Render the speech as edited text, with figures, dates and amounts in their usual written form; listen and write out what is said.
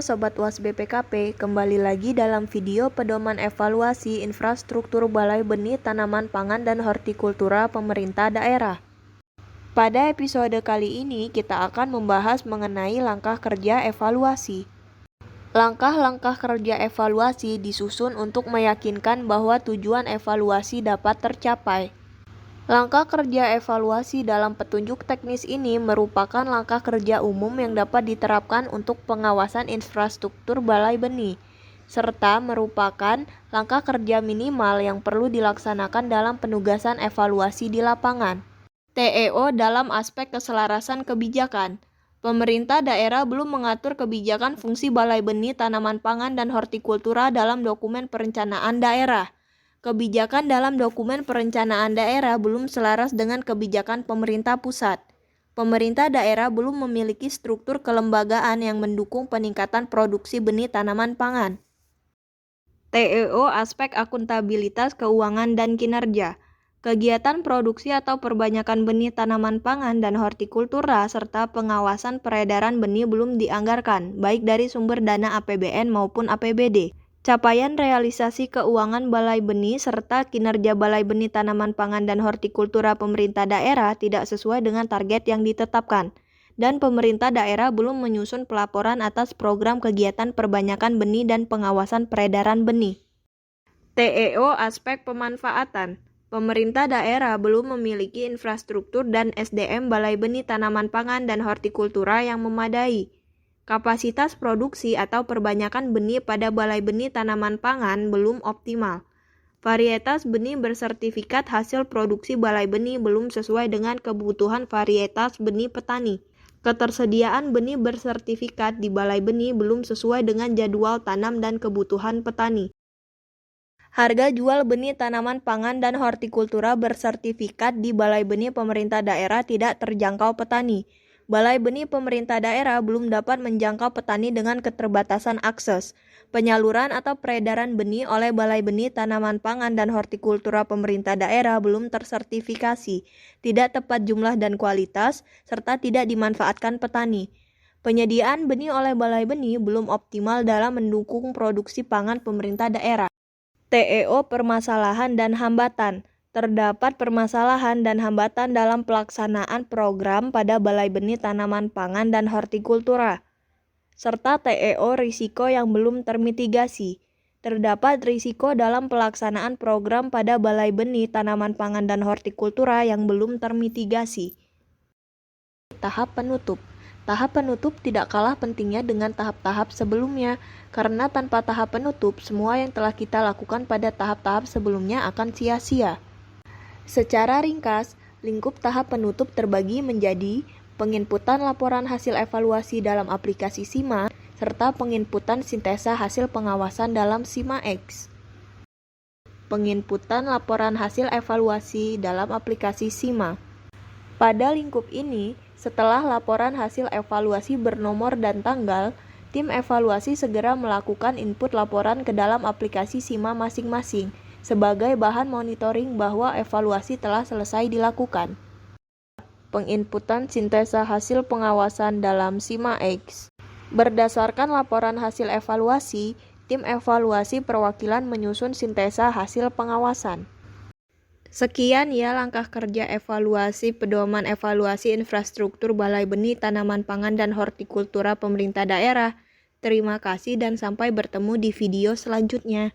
Sobat UAS BPKP, kembali lagi dalam video pedoman evaluasi infrastruktur Balai Benih Tanaman Pangan dan Hortikultura Pemerintah Daerah. Pada episode kali ini kita akan membahas mengenai langkah kerja evaluasi. Langkah-langkah kerja evaluasi disusun untuk meyakinkan bahwa tujuan evaluasi dapat tercapai. Langkah kerja evaluasi dalam petunjuk teknis ini merupakan langkah kerja umum yang dapat diterapkan untuk pengawasan infrastruktur balai benih, serta merupakan langkah kerja minimal yang perlu dilaksanakan dalam penugasan evaluasi di lapangan. TEO dalam aspek keselarasan kebijakan. Pemerintah daerah belum mengatur kebijakan fungsi balai benih tanaman pangan dan hortikultura dalam dokumen perencanaan daerah. Kebijakan dalam dokumen perencanaan daerah belum selaras dengan kebijakan pemerintah pusat. Pemerintah daerah belum memiliki struktur kelembagaan yang mendukung peningkatan produksi benih tanaman pangan. TEO aspek akuntabilitas keuangan dan kinerja. Kegiatan produksi atau perbanyakan benih tanaman pangan dan hortikultura serta pengawasan peredaran benih belum dianggarkan, baik dari sumber dana APBN maupun APBD. Capaian realisasi keuangan balai benih serta kinerja balai benih tanaman pangan dan hortikultura pemerintah daerah tidak sesuai dengan target yang ditetapkan, dan pemerintah daerah belum menyusun pelaporan atas program kegiatan perbanyakan benih dan pengawasan peredaran benih. TEO aspek pemanfaatan. Pemerintah daerah belum memiliki infrastruktur dan SDM balai benih tanaman pangan dan hortikultura yang memadai. Kapasitas produksi atau perbanyakan benih pada balai benih tanaman pangan belum optimal. Varietas benih bersertifikat hasil produksi balai benih belum sesuai dengan kebutuhan varietas benih petani. Ketersediaan benih bersertifikat di balai benih belum sesuai dengan jadwal tanam dan kebutuhan petani. Harga jual benih tanaman pangan dan hortikultura bersertifikat di balai benih pemerintah daerah tidak terjangkau petani. Balai benih pemerintah daerah belum dapat menjangkau petani dengan keterbatasan akses. Penyaluran atau peredaran benih oleh balai benih tanaman pangan dan hortikultura pemerintah daerah belum tersertifikasi, tidak tepat jumlah dan kualitas, serta tidak dimanfaatkan petani. Penyediaan benih oleh balai benih belum optimal dalam mendukung produksi pangan pemerintah daerah. TEO permasalahan dan hambatan. Terdapat permasalahan dan hambatan dalam pelaksanaan program pada balai benih tanaman pangan dan hortikultura, serta TEO risiko yang belum termitigasi. Terdapat risiko dalam pelaksanaan program pada balai benih tanaman pangan dan hortikultura yang belum termitigasi. Tahap penutup. Tahap penutup tidak kalah pentingnya dengan tahap-tahap sebelumnya, karena tanpa tahap penutup, semua yang telah kita lakukan pada tahap-tahap sebelumnya akan sia-sia. Secara ringkas, lingkup tahap penutup terbagi menjadi penginputan laporan hasil evaluasi dalam aplikasi SIMA, serta penginputan sintesa hasil pengawasan dalam SIMA-X. Penginputan laporan hasil evaluasi dalam aplikasi SIMA. Pada lingkup ini, setelah laporan hasil evaluasi bernomor dan tanggal, tim evaluasi segera melakukan input laporan ke dalam aplikasi SIMA masing-masing, sebagai bahan monitoring bahwa evaluasi telah selesai dilakukan. Penginputan sintesa hasil pengawasan dalam SIMA-X. Berdasarkan laporan hasil evaluasi, tim evaluasi perwakilan menyusun sintesa hasil pengawasan. Sekian ya langkah kerja evaluasi pedoman evaluasi infrastruktur balai benih tanaman pangan dan hortikultura pemerintah daerah. Terima kasih dan sampai bertemu di video selanjutnya.